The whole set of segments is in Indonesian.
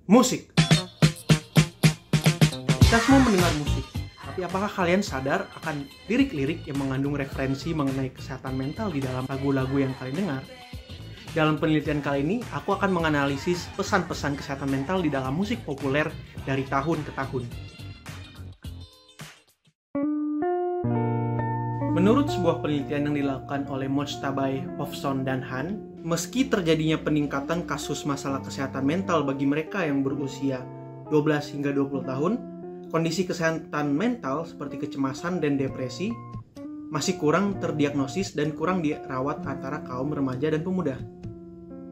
Musik. Kita semua mendengar musik, tapi apakah kalian sadar akan lirik-lirik yang mengandung referensi mengenai kesehatan mental di dalam lagu-lagu yang kalian dengar? Dalam penelitian kali ini, aku akan menganalisis pesan-pesan kesehatan mental di dalam musik populer dari tahun ke tahun. Menurut sebuah penelitian yang dilakukan oleh Mojtaba Ovson dan Han, meski terjadinya peningkatan kasus masalah kesehatan mental bagi mereka yang berusia 12 hingga 20 tahun, kondisi kesehatan mental seperti kecemasan dan depresi masih kurang terdiagnosis dan kurang dirawat antara kaum remaja dan pemuda.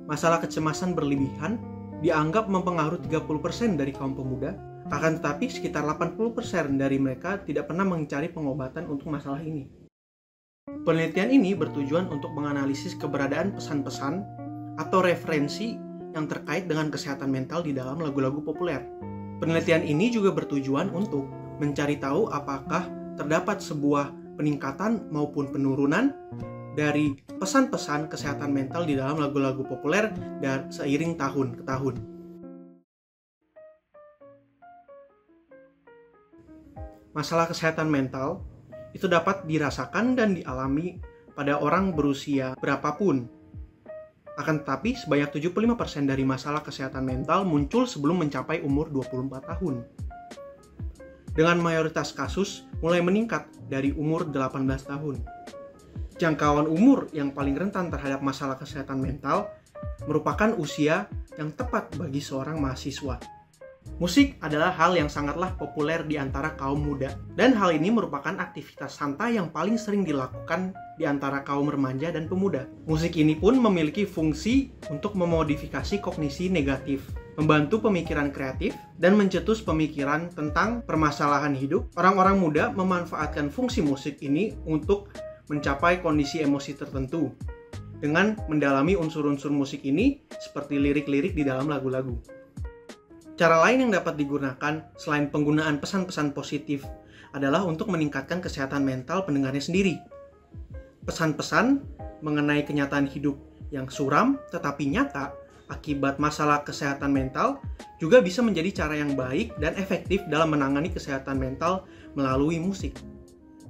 Masalah kecemasan berlebihan dianggap mempengaruhi 30% dari kaum pemuda, akan tetapi sekitar 80% dari mereka tidak pernah mencari pengobatan untuk masalah ini. Penelitian ini bertujuan untuk menganalisis keberadaan pesan-pesan atau referensi yang terkait dengan kesehatan mental di dalam lagu-lagu populer. Penelitian ini juga bertujuan untuk mencari tahu apakah terdapat sebuah peningkatan maupun penurunan dari pesan-pesan kesehatan mental di dalam lagu-lagu populer dan seiring tahun ke tahun. Masalah kesehatan mental itu dapat dirasakan dan dialami pada orang berusia berapapun. Akan tetapi, sebanyak 75% dari masalah kesehatan mental muncul sebelum mencapai umur 24 tahun. Dengan mayoritas kasus mulai meningkat dari umur 18 tahun. Jangkauan umur yang paling rentan terhadap masalah kesehatan mental merupakan usia yang tepat bagi seorang mahasiswa. Musik adalah hal yang sangatlah populer di antara kaum muda, dan hal ini merupakan aktivitas santai yang paling sering dilakukan di antara kaum remaja dan pemuda. Musik ini pun memiliki fungsi untuk memodifikasi kognisi negatif, membantu pemikiran kreatif, dan mencetus pemikiran tentang permasalahan hidup. Orang-orang muda memanfaatkan fungsi musik ini untuk mencapai kondisi emosi tertentu, dengan mendalami unsur-unsur musik ini seperti lirik-lirik di dalam lagu-lagu. Cara lain yang dapat digunakan selain penggunaan pesan-pesan positif adalah untuk meningkatkan kesehatan mental pendengarnya sendiri. Pesan-pesan mengenai kenyataan hidup yang suram tetapi nyata akibat masalah kesehatan mental juga bisa menjadi cara yang baik dan efektif dalam menangani kesehatan mental melalui musik.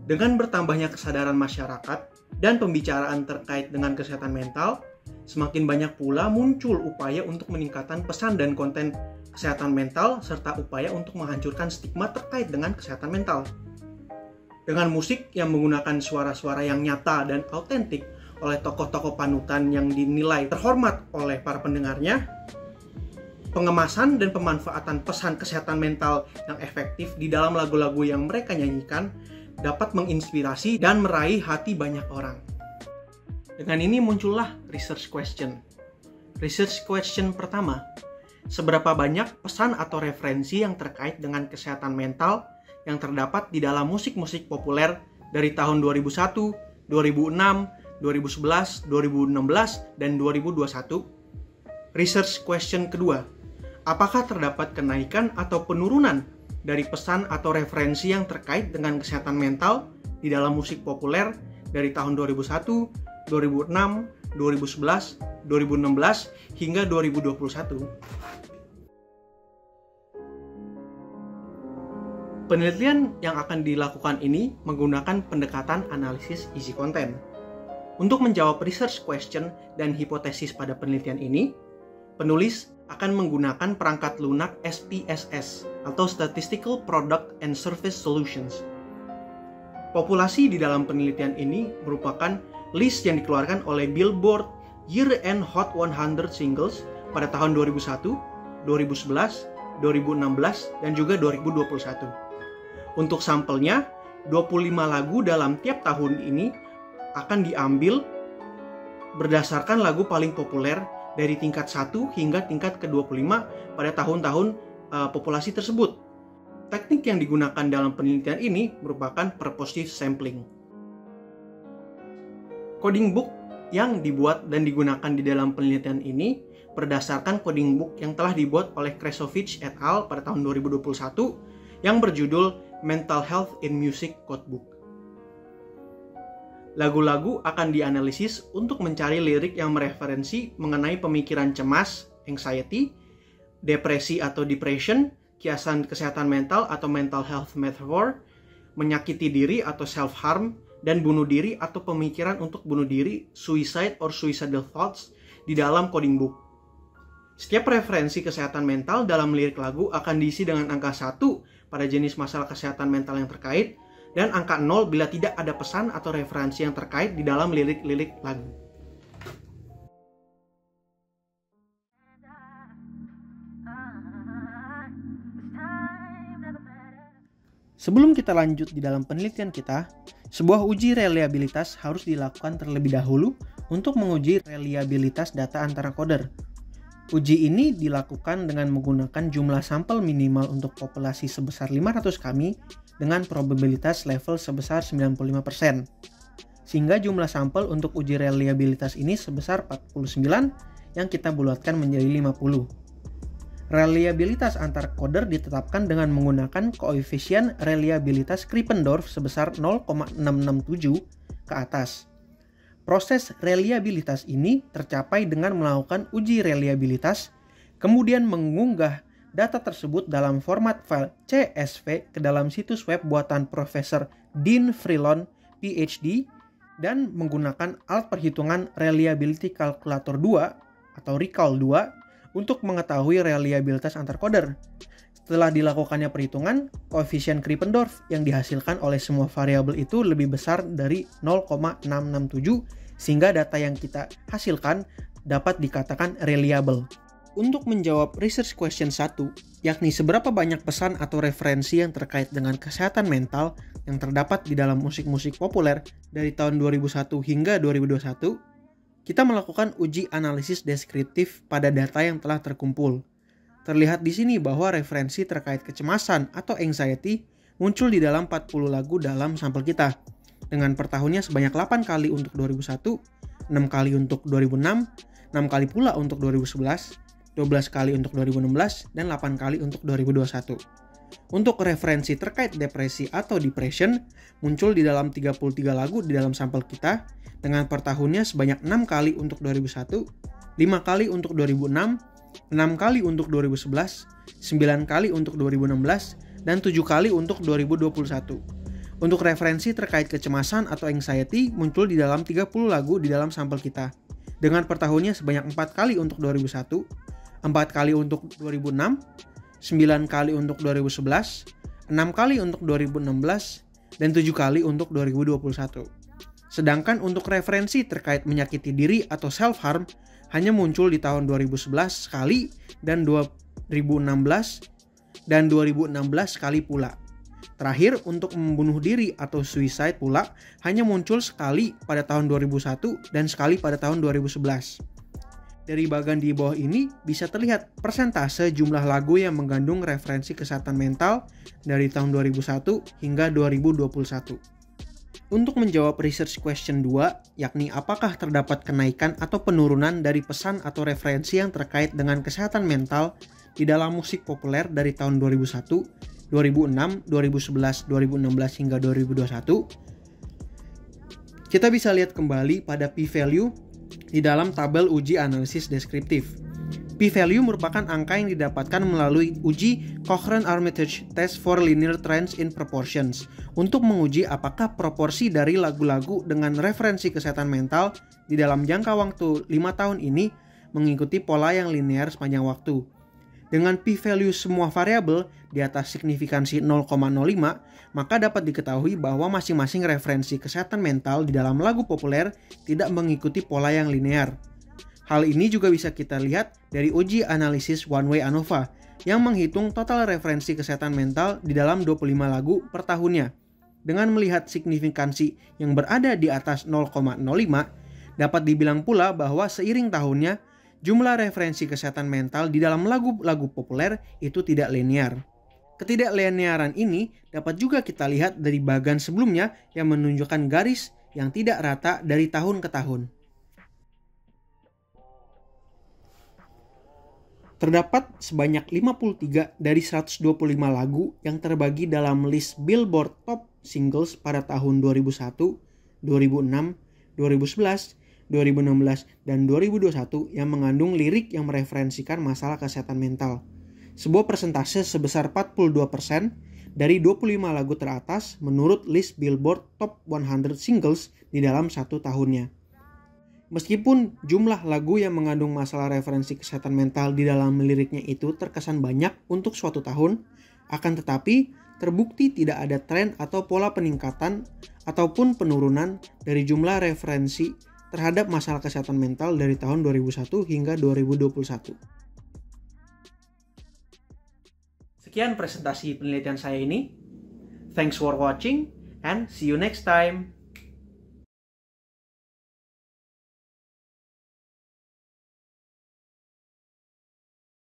Dengan bertambahnya kesadaran masyarakat dan pembicaraan terkait dengan kesehatan mental, semakin banyak pula muncul upaya untuk meningkatkan pesan dan konten kesehatan mental, serta upaya untuk menghancurkan stigma terkait dengan kesehatan mental. Dengan musik yang menggunakan suara-suara yang nyata dan autentik oleh tokoh-tokoh panutan yang dinilai terhormat oleh para pendengarnya, pengemasan dan pemanfaatan pesan kesehatan mental yang efektif di dalam lagu-lagu yang mereka nyanyikan dapat menginspirasi dan meraih hati banyak orang. Dengan ini muncullah research question. Research question pertama, seberapa banyak pesan atau referensi yang terkait dengan kesehatan mental yang terdapat di dalam musik-musik populer dari tahun 2001, 2006, 2011, 2016, dan 2021? Research question kedua, apakah terdapat kenaikan atau penurunan dari pesan atau referensi yang terkait dengan kesehatan mental di dalam musik populer dari tahun 2001, 2006, 2011, 2016, hingga 2021. Penelitian yang akan dilakukan ini menggunakan pendekatan analisis isi konten. Untuk menjawab research question dan hipotesis pada penelitian ini, penulis akan menggunakan perangkat lunak SPSS atau Statistical Product and Service Solutions. Populasi di dalam penelitian ini merupakan list yang dikeluarkan oleh Billboard Year-End Hot 100 Singles pada tahun 2001, 2011, 2016, dan juga 2021. Untuk sampelnya, 25 lagu dalam tiap tahun ini akan diambil berdasarkan lagu paling populer dari tingkat 1 hingga tingkat ke-25 pada tahun-tahun populasi tersebut. Teknik yang digunakan dalam penelitian ini merupakan purposive sampling. Coding book yang dibuat dan digunakan di dalam penelitian ini berdasarkan coding book yang telah dibuat oleh Kresovich et al. Pada tahun 2021 yang berjudul Mental Health in Music Codebook. Lagu-lagu akan dianalisis untuk mencari lirik yang mereferensi mengenai pemikiran cemas, anxiety, depresi atau depression, kiasan kesehatan mental atau mental health metaphor, menyakiti diri atau self-harm, dan bunuh diri atau pemikiran untuk bunuh diri, suicide or suicidal thoughts, di dalam coding book. Setiap referensi kesehatan mental dalam lirik lagu akan diisi dengan angka 1 pada jenis masalah kesehatan mental yang terkait, dan angka 0 bila tidak ada pesan atau referensi yang terkait di dalam lirik-lirik lagu. Sebelum kita lanjut di dalam penelitian kita, sebuah uji reliabilitas harus dilakukan terlebih dahulu untuk menguji reliabilitas data antara coder. Uji ini dilakukan dengan menggunakan jumlah sampel minimal untuk populasi sebesar 500 kami dengan probabilitas level sebesar 95%. Sehingga jumlah sampel untuk uji reliabilitas ini sebesar 49 yang kita bulatkan menjadi 50. Reliabilitas antar coder ditetapkan dengan menggunakan koefisien reliabilitas Krippendorff sebesar 0,667 ke atas. Proses reliabilitas ini tercapai dengan melakukan uji reliabilitas, kemudian mengunggah data tersebut dalam format file CSV ke dalam situs web buatan Profesor Dean Freelon, PhD, dan menggunakan alat perhitungan Reliability Calculator 2 atau Recall 2 untuk mengetahui reliabilitas antar coder. Setelah dilakukannya perhitungan, koefisien Krippendorff yang dihasilkan oleh semua variabel itu lebih besar dari 0,667 sehingga data yang kita hasilkan dapat dikatakan reliable. Untuk menjawab research question 1, yakni seberapa banyak pesan atau referensi yang terkait dengan kesehatan mental yang terdapat di dalam musik-musik populer dari tahun 2001 hingga 2021, kita melakukan uji analisis deskriptif pada data yang telah terkumpul. Terlihat di sini bahwa referensi terkait kecemasan atau anxiety muncul di dalam 40 lagu dalam sampel kita, dengan per tahunnya sebanyak 8 kali untuk 2001, 6 kali untuk 2006, 6 kali pula untuk 2011, 12 kali untuk 2016, dan 8 kali untuk 2021. Untuk referensi terkait depresi atau depression muncul di dalam 33 lagu di dalam sampel kita, dengan per tahunnya sebanyak 6 kali untuk 2001, 5 kali untuk 2006, 6 kali untuk 2011, 9 kali untuk 2016, dan 7 kali untuk 2021. Untuk referensi terkait kecemasan atau anxiety muncul di dalam 30 lagu di dalam sampel kita, dengan per tahunnya sebanyak 4 kali untuk 2001, 4 kali untuk 2006, 9 kali untuk 2011, 6 kali untuk 2016, dan 7 kali untuk 2021. Sedangkan untuk referensi terkait menyakiti diri atau self-harm hanya muncul di tahun 2011 sekali dan 2016 kali pula. Terakhir, untuk membunuh diri atau suicide pula hanya muncul sekali pada tahun 2001 dan sekali pada tahun 2011. Dari bagian di bawah ini bisa terlihat persentase jumlah lagu yang mengandung referensi kesehatan mental dari tahun 2001 hingga 2021. Untuk menjawab research question 2, yakni apakah terdapat kenaikan atau penurunan dari pesan atau referensi yang terkait dengan kesehatan mental di dalam musik populer dari tahun 2001, 2006, 2011, 2016 hingga 2021, kita bisa lihat kembali pada p-value di dalam tabel uji analisis deskriptif. P-value merupakan angka yang didapatkan melalui uji Cochran-Armitage Test for Linear Trends in Proportions untuk menguji apakah proporsi dari lagu-lagu dengan referensi kesehatan mental di dalam jangka waktu 5 tahun ini mengikuti pola yang linear sepanjang waktu. Dengan p-value semua variabel di atas signifikansi 0,05, maka dapat diketahui bahwa masing-masing referensi kesehatan mental di dalam lagu populer tidak mengikuti pola yang linear. Hal ini juga bisa kita lihat dari uji analisis One Way ANOVA yang menghitung total referensi kesehatan mental di dalam 25 lagu per tahunnya. Dengan melihat signifikansi yang berada di atas 0,05, dapat dibilang pula bahwa seiring tahunnya, jumlah referensi kesehatan mental di dalam lagu-lagu populer itu tidak linear. Ketidaklinearan ini dapat juga kita lihat dari bagian sebelumnya yang menunjukkan garis yang tidak rata dari tahun ke tahun. Terdapat sebanyak 53 dari 125 lagu yang terbagi dalam list Billboard Top Singles pada tahun 2001, 2006, 2011, 2016, dan 2021 yang mengandung lirik yang mereferensikan masalah kesehatan mental. sebuah persentase sebesar 42% dari 25 lagu teratas menurut list Billboard Top 100 Singles di dalam satu tahunnya. Meskipun jumlah lagu yang mengandung masalah referensi kesehatan mental di dalam liriknya itu terkesan banyak untuk suatu tahun, akan tetapi terbukti tidak ada tren atau pola peningkatan ataupun penurunan dari jumlah referensi terhadap masalah kesehatan mental dari tahun 2001 hingga 2021. Sekian presentasi penelitian saya ini. Thanks for watching and see you next time.